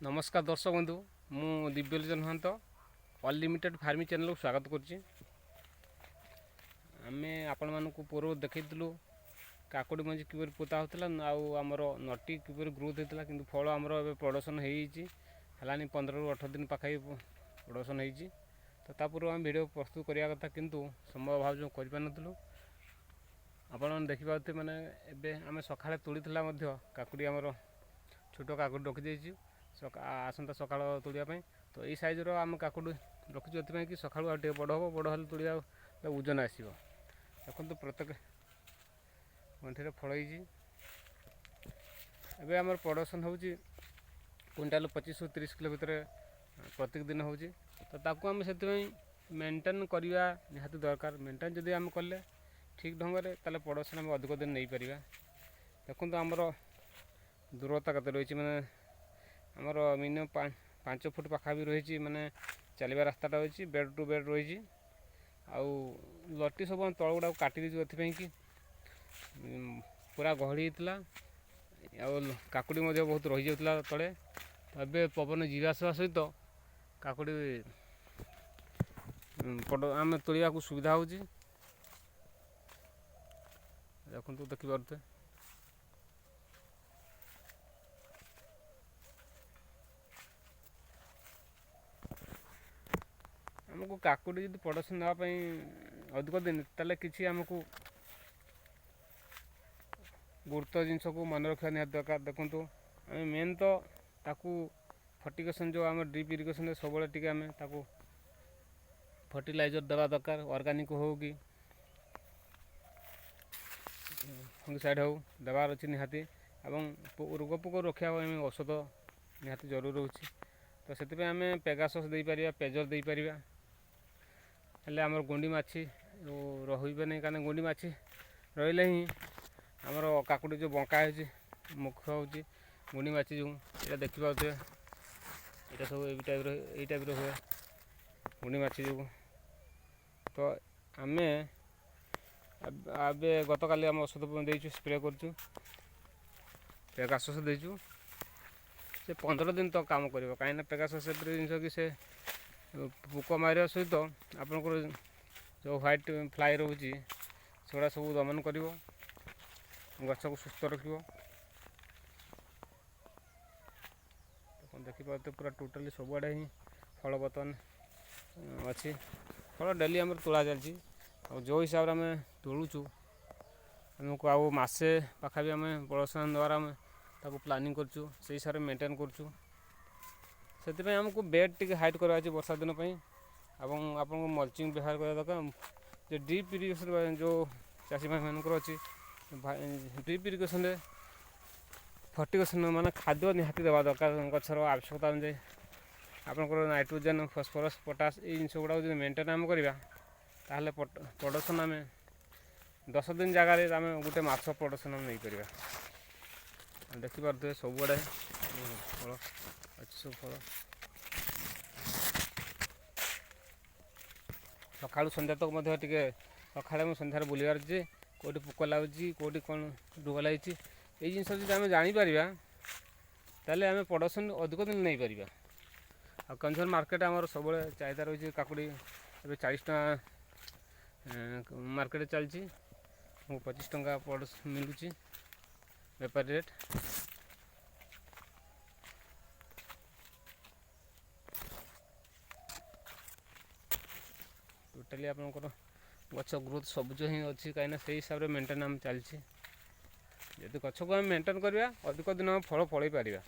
नमस्कार दर्शक बंधु मु दिव्यलोचन महंत अनलिमिटेड फार्मिंग चैनल को स्वागत करुच्ची। आम आपण मानक पूर्व देखु काकुड़ी मंजी किपर पोता होता आमर नटी किपर ग्रोथ होता कि फल आमर प्रोडक्शन होलानी 15 ରୁ 18 दिन पाखाई प्रोडक्शन होती। तो तापूर्व आम वीडियो प्रस्तुत करवा कथा किंतु समय अभाव जो करूँ आपण देखिपे मैंने एवं आम सका तोड़ी काकुड़ी आमर छोट काकुड़ी रखी आसंता सका तोड़ापी। तो यही सैज्र आम काकुड़ी रखी जो कि सका बड़ हम बड़ हेल्ले तोड़ा ओजन आसो। देखो प्रत्येक गंठी फल एवं आम प्रोडक्शन हो क्विंटाल 25 ରୁ 30 किलो भितर प्रत्येक दिन हो। तो ताकू आम से मेंटेन करवा निहाती दरकार। मेंटेन जदि आम कले ठीक ढंग से ताले प्रोडक्शन आम अधिक दिन नहीं पारिबा। देखो आमर दूरता केते रही माने आमर मिनिमम 5 फुट पाखा भी रही माने चलवा रास्ताटा रही बेड टू बेड रही लटी सब तल गुड़ा काटी देती कि पूरा गहली होता काकुड़ी बहुत रही जाता तले। ए पवन जावासवा सहित काकुड़ी आम तोड़ा को सुविधा हो। देखो देखिपे आमको काकुड़ी जब प्रोडक्शन नापी अधिक दिन ताले किसी आमको गुरुत्व जिनस को मन रखा निहाती दरकार। देखु आम मेन तो ताकू फर्टिगेसन जो आम ड्रिप इरिगेशन सब टी आम ताकू फर्टिलाइजर देवा दरकार। ऑर्गेनिक हो कि फंगिसाइड हो देवार अच्छी निहाती एवं रोग पोक रखा औषध निहाती जरूर होची। तो से आम पेगासस दे पारिबा पेजर दे पारिबा हेले आमर गुंडी माछी रही नहीं कारण गुंडी माछी रही ही आमर काकुड़ी जो बंका हो मुख्य हूँ गुंडी माछी जो ये देखिपे ये सब यही टाइप हुए गुंडी माछी जो। तो आम ए गत काली आम औषध देचु स्प्रे करचु पेगासस देचु से 15 दिन तक काम कर कहीं पेगासस जिनस कि से पोक मार सहित आपंकर जो व्हाइट फ्लाई रोचे सेगुड़ा सब दमन कर गछ को सुस्थ रख। देखिए पूरा टोटाली सबुआड़े ही फल बर्तमान अच्छी फल डेली आम तोड़ा चलती और जो हिसाब से आम तोलुचु आमको आउ मसे पाखा भी आम प्रोडक्शन द्वारा आम ताको प्लानिंग करचु से हिसाब से मेंटेन करचु। से आमको बेड टी हाइट करवा वर्षा दिन एवं आप मल्चिंग व्यवहार करा दरकार। जो ड्रिप इरिगेशन जो चाषी भाई मानकर अच्छी ड्रिप इरिगेशन फर्टिगेसन माने खाद्य निहाती देवा दरकार गचर आवश्यकता अनुसार आपंकर नाइट्रोजेन फस्फरस पोटास ये जिन गुड़ा जो मेंटेन आम करवा ताहले प्रोडक्शन आम 10 दिन जगार आम गोटे मास प्रोडक्शन आम नहीं पार। देखिपे सबुआड़े फल अच्छी सब फल सका सन्ध्या तक टे सका सन्धार बुलबार जे कौटी पोक लगुच कौटी कौन रोग लगी ये जिन जो आम जापर ताल आम प्रोडक्शन अधिक दिन नहीं पार। आ कंज्यूमर मार्केट आम सब चाहिदा रही काकुड़ी ए 40 टका मार्केट चलती 25 टका प्रोडक्शन मिलूँ बेपारी रेट। टोटाली आपंकर गछ ग्रोथ सबुज ही अच्छी कहीं से हिसाब से मेंटेन आम चलती। यदि गछ को आम मेंटेन करवा अधिक दिन आम फल फल पार।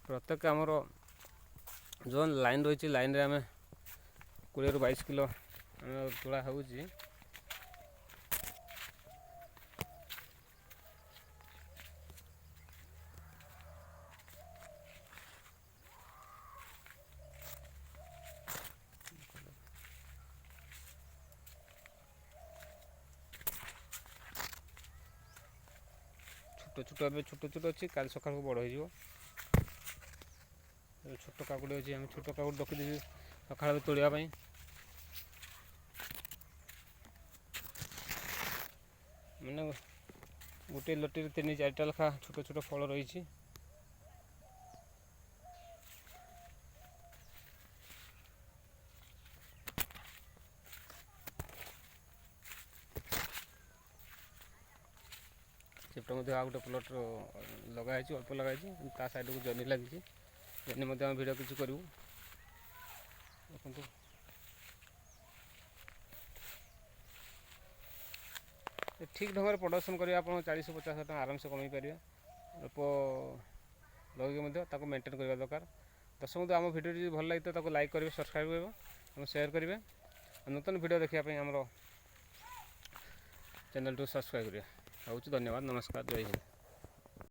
प्रत्येक आमर जो लाइन रही लाइन रे आम 20 ରୁ 22 किलो तोड़ा हो। छोट छोट छोट अच्छी काल सका बड़ हो छोट काकुड़ी अच्छी आम छोट काकुड़ी रखी सका तोड़ापी ମାନେ ଗୋଟିଏ ଲଟିରେ 3-4ଟା ଲେଖା ଛୋଟ ଛୋଟ ଫଳ ରହିଛି। ସେପଟେ ମଧ୍ୟ ଆଉ ଗୋଟେ ପ୍ଲଟ୍ ଲଗା ହେଇଛି, ଅଳ୍ପ ଲଗା ହେଇଛି, ତା ସାଇଡ଼କୁ ଜହ୍ନି ଲାଗିଛି। ଜହ୍ନି ମଧ୍ୟ ଆମେ ଭିଡ଼ିଓ କିଛି କରିବୁ। ଦେଖନ୍ତୁ ଠିକ୍ ଢଙ୍ଗରେ ପ୍ରଡ଼କ୍ସନ୍ କରିବା ଆପଣ 40-50 ଟଙ୍କା ଆରାମସେ କମେଇ ପାରିବେ। ଅଳ୍ପ ଲଗେଇକି ମଧ୍ୟ ତାକୁ ମେଣ୍ଟେନ୍ କରିବା ଦରକାର। ଦର୍ଶକ ବନ୍ଧୁ, ଆମ ଭିଡ଼ିଓ ଯଦି ଭଲ ଲାଗିଥିବ ତାକୁ ଲାଇକ୍ କରିବେ, ସବସ୍କ୍ରାଇବ୍ କରିବେ ଏବଂ ସେୟାର କରିବେ। ନୂତନ ଭିଡ଼ିଓ ଦେଖିବା ପାଇଁ ଆମର ଚ୍ୟାନେଲକୁ ସବସ୍କ୍ରାଇବ୍ କରିବେ। ରହୁଛି, ଧନ୍ୟବାଦ, ନମସ୍କାର, ଜୟ ହିନ୍ଦ।